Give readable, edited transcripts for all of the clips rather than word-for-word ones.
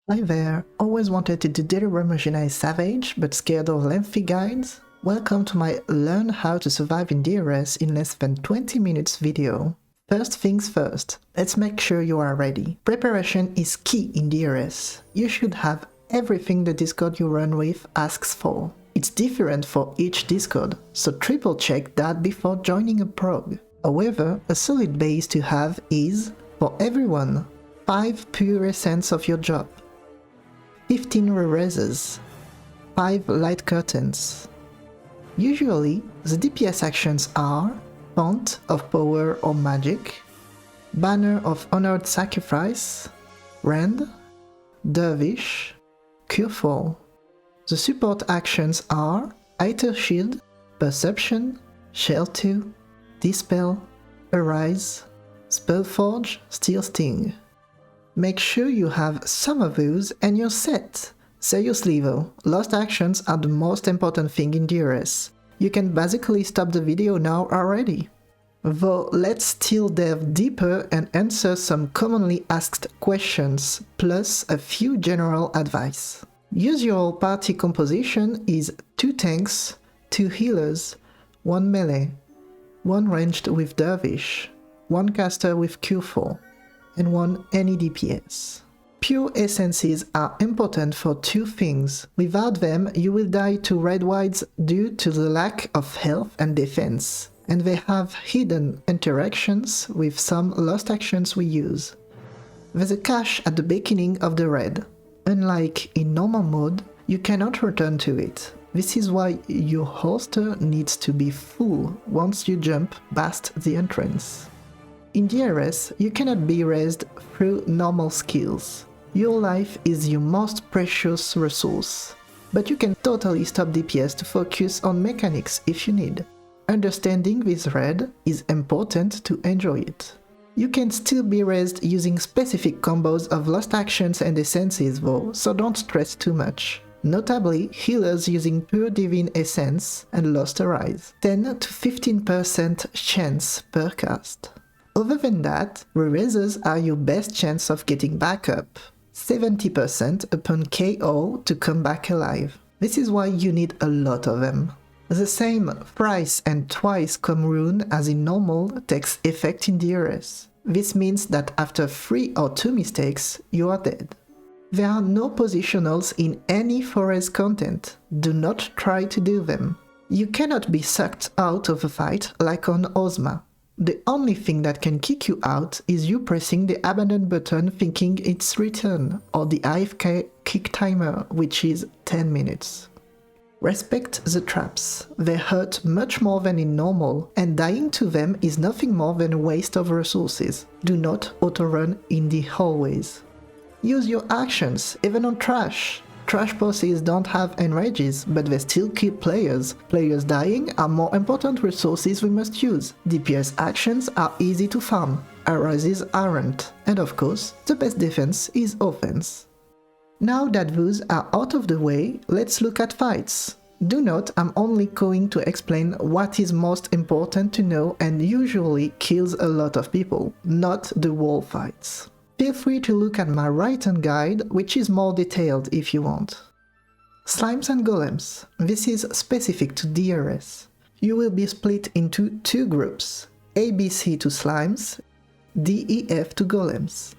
Hi there, always wanted to do Delubrum Reginae Savage, but scared of lengthy guides? Welcome to my Learn How to Survive in DRS in less than 20 minutes video. First things first, let's make sure you are ready. Preparation is key in DRS. You should have everything the Discord you run with asks for. It's different for each Discord, so triple check that before joining a prog. However, a solid base to have is, for everyone, 5 pure essence of your job, 15 re-raises, 5 light curtains. Usually, the DPS actions are Font of Power or Magic, Banner of Honored Sacrifice, Rend, Dervish, Curefall. The support actions are Aether Shield, Perception, Shell 2, Dispel, Arise, Spellforge, Steel Sting. Make sure you have some of those and you're set. Seriously though, lost actions are the most important thing in DRS. You can basically stop the video now already. Though let's still delve deeper and answer some commonly asked questions, plus a few general advice. Usual party composition is 2 tanks, 2 healers, 1 melee, 1 ranged with Dervish, 1 caster with Q4, and 1 any DPS. Pure essences are important for 2 things. Without them, you will die to red whites due to the lack of health and defense, and they have hidden interactions with some lost actions we use. There's a cache at the beginning of the raid. Unlike in normal mode, you cannot return to it. This is why your holster needs to be full once you jump past the entrance. In DRS, you cannot be raised through normal skills. Your life is your most precious resource, but you can totally stop DPS to focus on mechanics if you need. Understanding this raid is important to enjoy it. You can still be raised using specific combos of lost actions and essences though, so don't stress too much. Notably, healers using pure divine essence and lost arise, 10 to 15% chance per cast. Other than that, re-raises are your best chance of getting back up, 70% upon KO to come back alive. This is why you need a lot of them. The same thrice and twice come rune as in normal takes effect in DRS. This means that after 3 or 2 mistakes, you are dead. There are no positionals in any forest content. Do not try to do them. You cannot be sucked out of a fight like on Ozma. The only thing that can kick you out is you pressing the abandon button thinking it's return, or the AFK kick timer, which is 10 minutes. Respect the traps. They hurt much more than in normal, and dying to them is nothing more than a waste of resources. Do not auto-run in the hallways. Use your actions, even on trash. Trash bosses don't have enrages, but they still kill players. Players dying are more important resources we must use. DPS actions are easy to farm. Arises aren't. And of course, the best defense is offense. Now that those are out of the way, let's look at fights. Do note I'm only going to explain what is most important to know and usually kills a lot of people, not the wall fights. Feel free to look at my right-hand guide, which is more detailed if you want. Slimes and Golems. This is specific to DRS. You will be split into 2 groups, ABC to Slimes, DEF to Golems.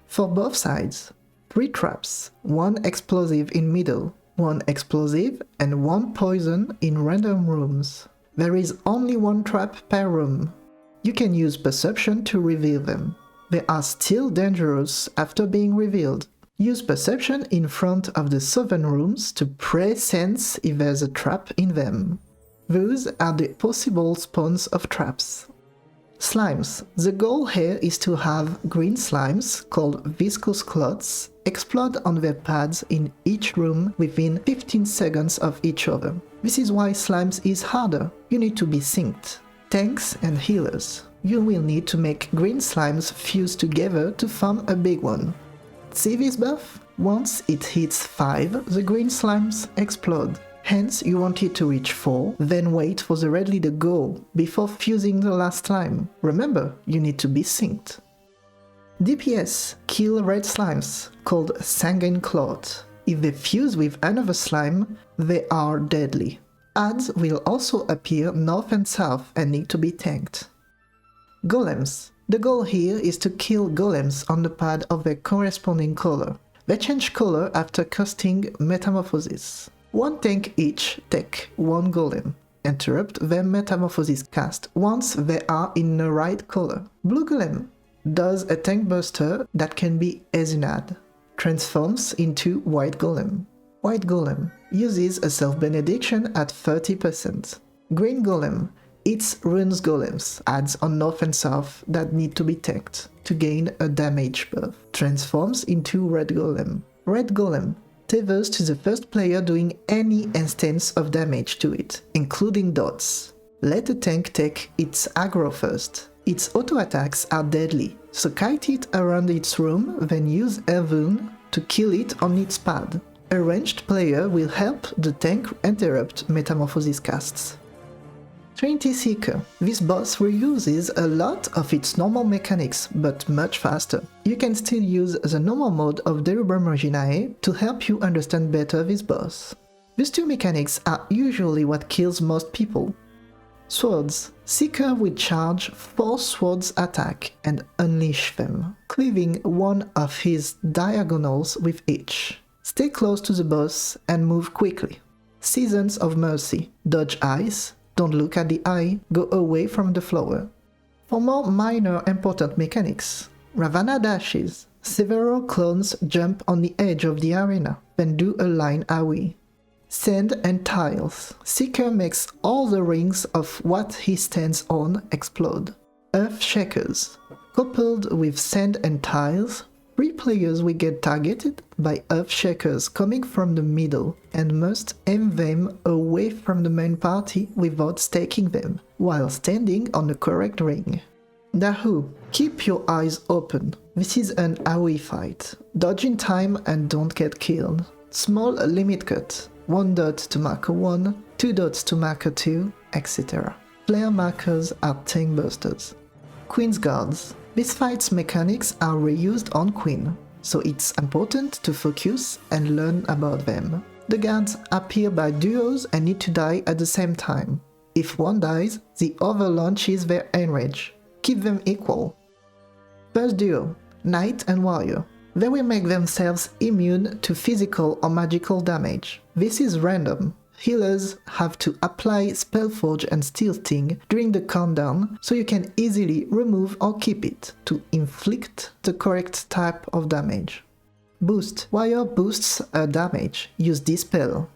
For both sides, 3 traps, 1 explosive in middle, 1 explosive and 1 poison in random rooms. There is only 1 trap per room. You can use perception to reveal them. They are still dangerous after being revealed. Use perception in front of the southern rooms to pre-sense if there's a trap in them. Those are the possible spawns of traps. Slimes. The goal here is to have green slimes, called viscous clots, explode on their pads in each room within 15 seconds of each other. This is why slimes is harder. You need to be synced. Tanks and healers. You will need to make green slimes fuse together to form a big one. See this buff? Once it hits 5, the green slimes explode. Hence, you want it to reach 4, then wait for the red leader go before fusing the last slime. Remember, you need to be synced. DPS kill red slimes, called Sanguine Clot. If they fuse with another slime, they are deadly. Adds will also appear north and south and need to be tanked. Golems. The goal here is to kill golems on the pad of their corresponding color. They change color after casting Metamorphosis. One tank each take one golem. Interrupt their Metamorphosis cast once they are in the right color. Blue Golem does a tank buster that can be Ezinad. Transforms into White Golem. White Golem uses a self-benediction at 30%. Green Golem eats runes golems, adds on north and south that need to be tanked to gain a damage buff. Transforms into Red Golem. Red Golem tethers to the first player doing any instance of damage to it, including dots. Let the tank take its aggro first. Its auto attacks are deadly, so kite it around its room, then use Ervoon to kill it on its pad. A ranged player will help the tank interrupt Metamorphosis casts. Trinity Seeker. This boss reuses a lot of its normal mechanics, but much faster. You can still use the normal mode of Delubrum Reginae to help you understand better this boss. These two mechanics are usually what kills most people. Swords. Seeker will charge 4 swords attack and unleash them, cleaving one of his diagonals with each. Stay close to the boss and move quickly. Seasons of Mercy. Dodge ice. Don't look at the eye, go away from the flower. For more minor important mechanics, Ravana dashes. Several clones jump on the edge of the arena, then do a line AoE. Sand and tiles. Seeker makes all the rings of what he stands on explode. Earth Shakers. Coupled with sand and tiles, 3 players will get targeted by Earth Shakers coming from the middle and must aim them away from the main party without staking them, while standing on the correct ring. Dahu. Keep your eyes open. This is an AoE fight. Dodge in time and don't get killed. Small limit cut. 1 dot to marker 1, 2 dots to marker 2, etc. Flare markers are tank busters. Queen's Guards. This fight's mechanics are reused on Queen, so it's important to focus and learn about them. The guards appear by duos and need to die at the same time. If one dies, the other launches their enrage. Keep them equal. First duo, Knight and Warrior. They will make themselves immune to physical or magical damage. This is random. Healers have to apply Spellforge and Steel Sting during the countdown, so you can easily remove or keep it to inflict the correct type of damage. Boost. Warrior boosts a damage. Use Dispel.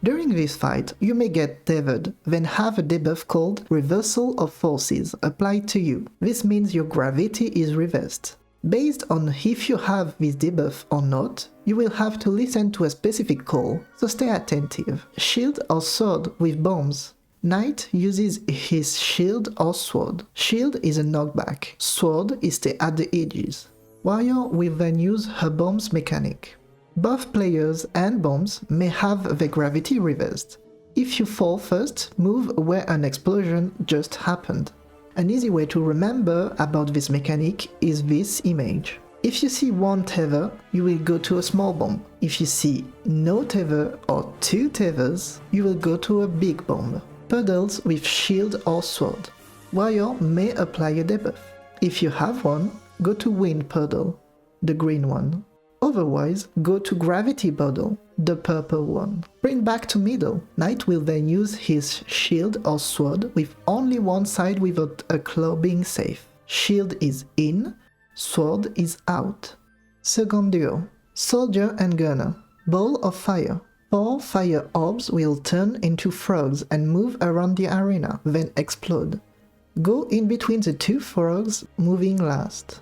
During this fight, you may get tethered, then have a debuff called Reversal of Forces applied to you. This means your gravity is reversed. Based on if you have this debuff or not, you will have to listen to a specific call, so stay attentive. Shield or sword with bombs. Knight uses his shield or sword. Shield is a knockback, sword is stay at the edges. Warrior will then use her bombs mechanic. Both players and bombs may have the gravity reversed. If you fall first, move where an explosion just happened. An easy way to remember about this mechanic is this image. If you see one tether, you will go to a small bomb. If you see no tether or 2 tethers, you will go to a big bomb. Puddles with shield or sword. Warrior may apply a debuff. If you have one, go to Wind Puddle, the green one. Otherwise, go to Gravity Puddle, the purple one. Bring back to middle. Knight will then use his shield or sword with only one side without a claw being safe. Shield is in, sword is out. Second duo. Soldier and Gunner. Ball of Fire. 4 fire orbs will turn into frogs and move around the arena, then explode. Go in between the 2 frogs, moving last.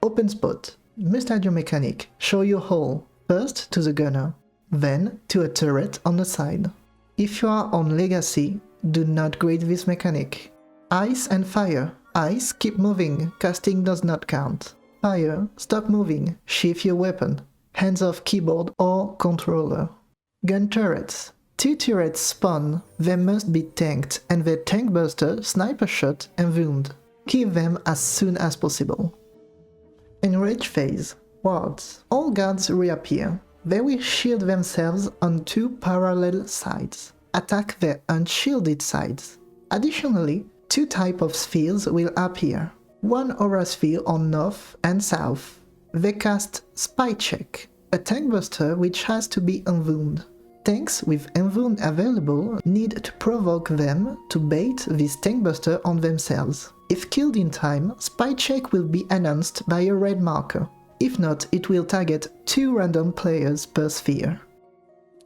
Open spot. Mustadio mechanic. Show your hole. First to the gunner, then to a turret on the side. If you are on Legacy, do not grade this mechanic. Ice and Fire. Ice, keep moving, casting does not count. Fire, stop moving, shift your weapon. Hands off keyboard or controller. Gun turrets. 2 turrets spawn, they must be tanked, and their tank buster, sniper shot and wound. Kill them as soon as possible. Enrage phase. Wards. All guards reappear. They will shield themselves on two parallel sides. Attack their unshielded sides. Additionally, two types of spheres will appear. One aura sphere on north and south. They cast Spy Check, a tank buster which has to be unwound. Tanks with unwound available need to provoke them to bait this tank buster on themselves. If killed in time, Spy Check will be announced by a red marker. If not, it will target 2 random players per sphere.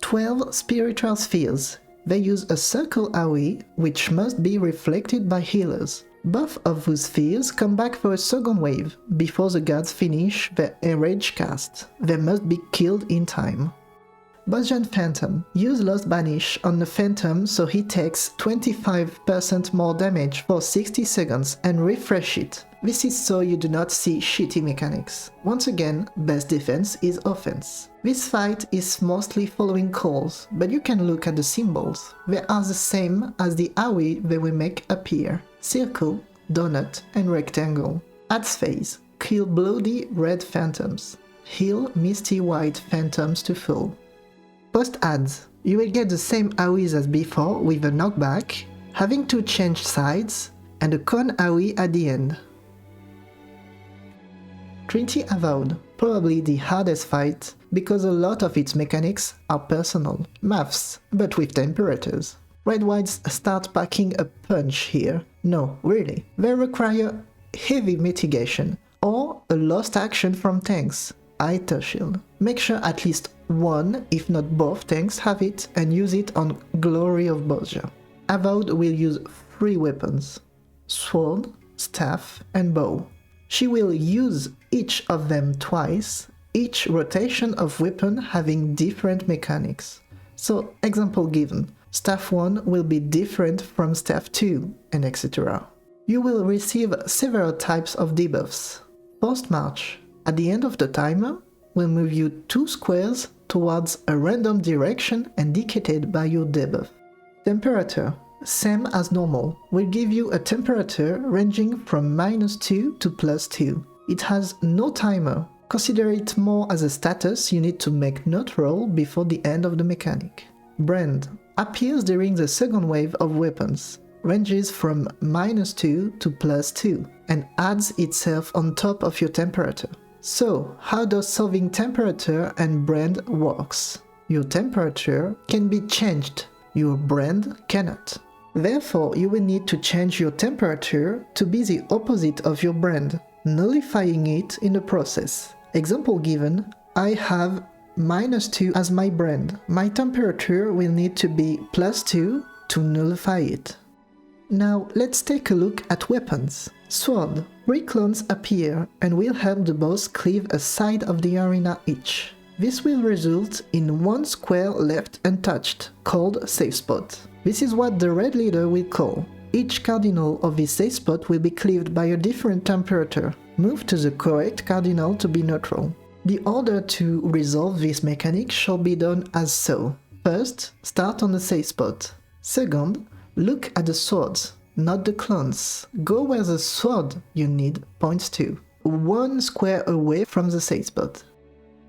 12 spiritual spheres. They use a circle AoE which must be reflected by healers. Both of those spheres come back for a second wave before the guards finish their enrage cast. They must be killed in time. Bozjan Phantom. Use Lost Banish on the Phantom so he takes 25% more damage for 60 seconds and refresh it. This is so you do not see shitty mechanics. Once again, best defense is offense. This fight is mostly following calls, but you can look at the symbols. They are the same as the AoE they will make appear. Circle, donut and rectangle. Adds phase. Kill bloody red phantoms. Heal misty white phantoms to full. Post-adds. You will get the same AoEs as before with a knockback, having to change sides, and a con AoE at the end. Trinity Avowed. Probably the hardest fight, because a lot of its mechanics are personal, maths, but with temperatures. Red Whites start packing a punch here. No, really. They require heavy mitigation, or a lost action from tanks. Iter Shield. Make sure at least one, if not both tanks have it, and use it on Glory of Bozja. Avowed will use 3 weapons: sword, staff and bow. She will use each of them twice, each rotation of weapon having different mechanics. So, example given, staff 1 will be different from staff 2, and etc. You will receive several types of debuffs. Post-march. At the end of the timer, will move you 2 squares towards a random direction indicated by your debuff. Temperature. Same as normal, will give you a temperature ranging from -2 to +2. It has no timer. Consider it more as a status you need to make not roll before the end of the mechanic. Brand. Appears during the second wave of weapons. Ranges from -2 to +2 and adds itself on top of your temperature. So, how does solving temperature and brand works? Your temperature can be changed, your brand cannot. Therefore, you will need to change your temperature to be the opposite of your brand, nullifying it in the process. Example given, I have -2 as my brand. My temperature will need to be +2 to nullify it. Now let's take a look at weapons. Sword. 3 clones appear and will help the boss cleave a side of the arena each. This will result in 1 square left untouched, called safe spot. This is what the red leader will call. Each cardinal of this safe spot will be cleaved by a different temperature. Move to the correct cardinal to be neutral. The order to resolve this mechanic shall be done as so. First, start on the safe spot. Second, look at the swords, not the clones. Go where the sword you need points to, 1 square away from the safe spot.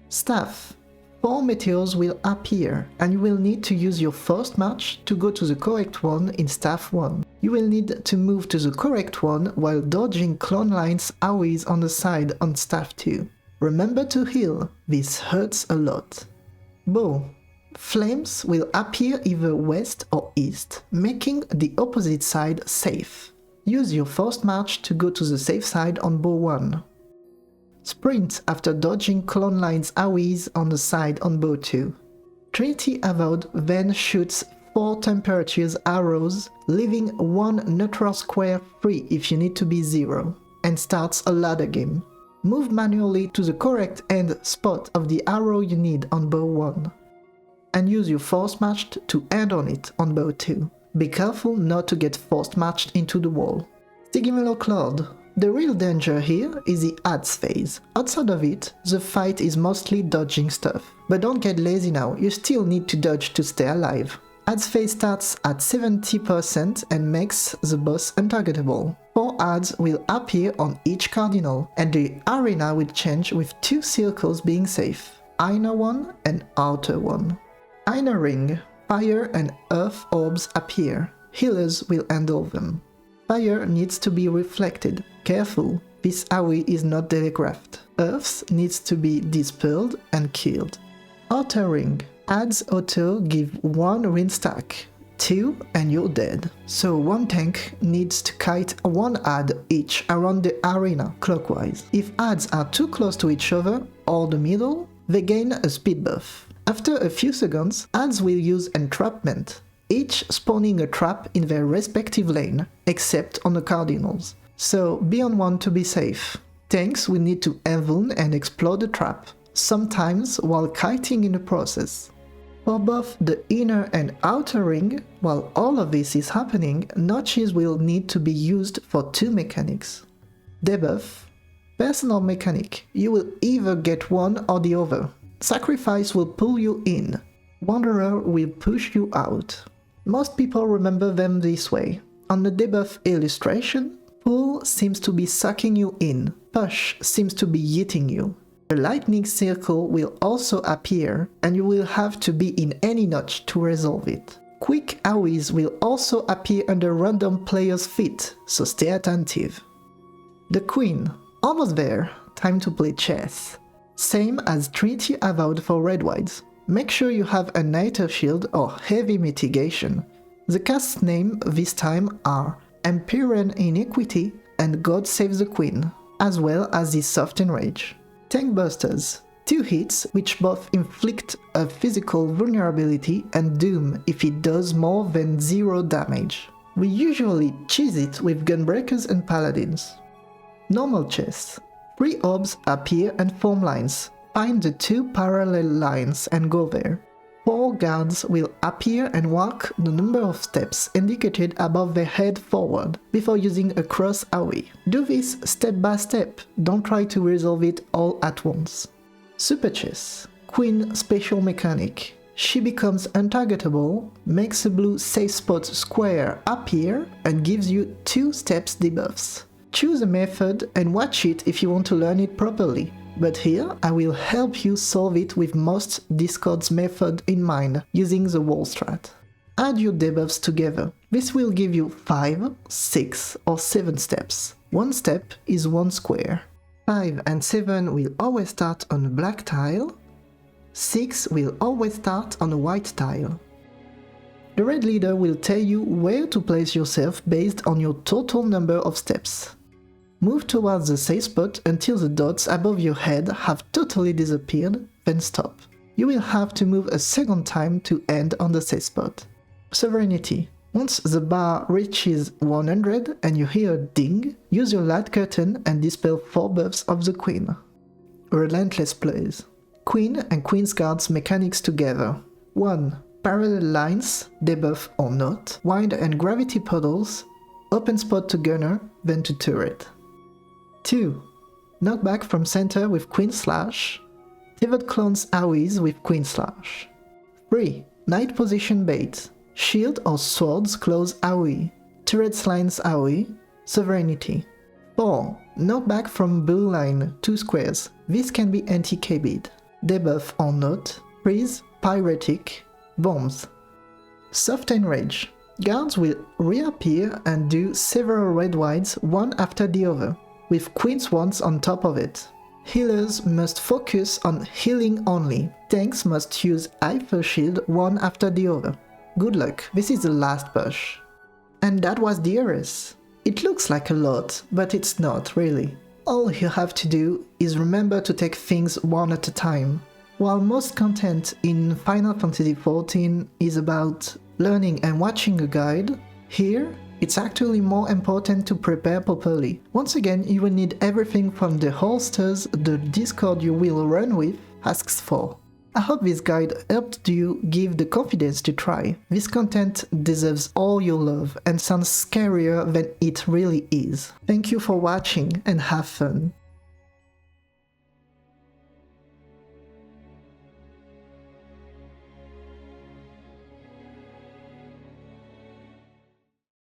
Staff. 4 meteors will appear, and you will need to use your first march to go to the correct one in staff 1. You will need to move to the correct one while dodging clone lines AoEs on the side on staff 2. Remember to heal, this hurts a lot. Bow. Flames will appear either west or east, making the opposite side safe. Use your first march to go to the safe side on bow 1. Sprint after dodging clone lines AoEs on the side on bow 2. Trinity Avowed then shoots 4 temperatures arrows, leaving 1 neutral square free if you need to be 0, and starts a ladder game. Move manually to the correct end spot of the arrow you need on bow 1. And use your force marched to end on it on bow 2. Be careful not to get force marched into the wall. Stygimoloch Lord. The real danger here is the adds phase. Outside of it, the fight is mostly dodging stuff. But don't get lazy now, you still need to dodge to stay alive. Adds phase starts at 70% and makes the boss untargetable. 4 adds will appear on each cardinal, and the arena will change with 2 circles being safe, inner one and outer one. Inner ring, fire and earth orbs appear. Healers will handle them. Fire needs to be reflected. Careful, this AoE is not telegraphed. Earth needs to be dispelled and killed. Outer ring. Adds auto give 1 rune stack, 2 and you're dead. So 1 tank needs to kite 1 add each around the arena clockwise. If adds are too close to each other or the middle, they gain a speed buff. After a few seconds, adds will use entrapment, each spawning a trap in their respective lane, except on the cardinals. So be on one to be safe. Tanks will need to enveln and explode the trap, sometimes while kiting in the process. For both the inner and outer ring, while all of this is happening, notches will need to be used for 2 mechanics. Debuff. Personal mechanic. You will either get one or the other. Sacrifice will pull you in. Wanderer will push you out. Most people remember them this way. On the debuff illustration, pull seems to be sucking you in. Push seems to be yeeting you. A lightning circle will also appear, and you will have to be in any notch to resolve it. Quick AoEs will also appear under random players' feet, so stay attentive. The Queen. Almost there, time to play chess. Same as Trinity Avowed for red whites. Make sure you have a Niter Shield or Heavy Mitigation. The cast's name this time are Empyrean Iniquity and God Save the Queen, as well as the Soft Enrage. Tank Busters. 2 hits which both inflict a physical vulnerability and doom if it does more than 0 damage. We usually cheese it with Gunbreakers and Paladins. Normal chess. 3 orbs appear and form lines. Find the 2 parallel lines and go there. 4 guards will appear and walk the number of steps indicated above their head forward before using a cross AoE. Do this step by step, don't try to resolve it all at once. Super Chess. Queen special mechanic. She becomes untargetable, makes a blue safe spot square appear and gives you 2 steps debuffs. Choose a method and watch it if you want to learn it properly. But here, I will help you solve it with most Discord's method in mind, using the wall strat. Add your debuffs together. This will give you 5, 6 or 7 steps. 1 step is 1 square. 5 and 7 will always start on a black tile. 6 will always start on a white tile. The red leader will tell you where to place yourself based on your total number of steps. Move towards the safe spot until the dots above your head have totally disappeared, then stop. You will have to move a second time to end on the safe spot. Sovereignty. Once the bar reaches 100 and you hear a ding, use your light curtain and dispel 4 buffs of the Queen. Relentless plays. Queen and Queen's Guards mechanics together. 1. Parallel lines, debuff or not. Wind and gravity puddles. Open spot to gunner, then to turret. 2. Knockback from center with Queen Slash. Pivot clones AoEs with Queen Slash. 3. Night position bait. Shield or swords close AoE. Turret lines AoE. Sovereignty. 4. Knockback from blue line 2 squares. This can be anti-KB'd. Debuff or not. Freeze, pyretic, bombs. Soft Enrage. Guards will reappear and do several red whites one after the other, with Queen's Wands on top of it. Healers must focus on healing only. Tanks must use Hyper Shield one after the other. Good luck, this is the last push. And that was DRS. It looks like a lot, but it's not really. All you have to do is remember to take things one at a time. While most content in Final Fantasy XIV is about learning and watching a guide, here it's actually more important to prepare properly. Once again, you will need everything from the holsters the Discord you will run with asks for. I hope this guide helped you give the confidence to try. This content deserves all your love and sounds scarier than it really is. Thank you for watching and have fun.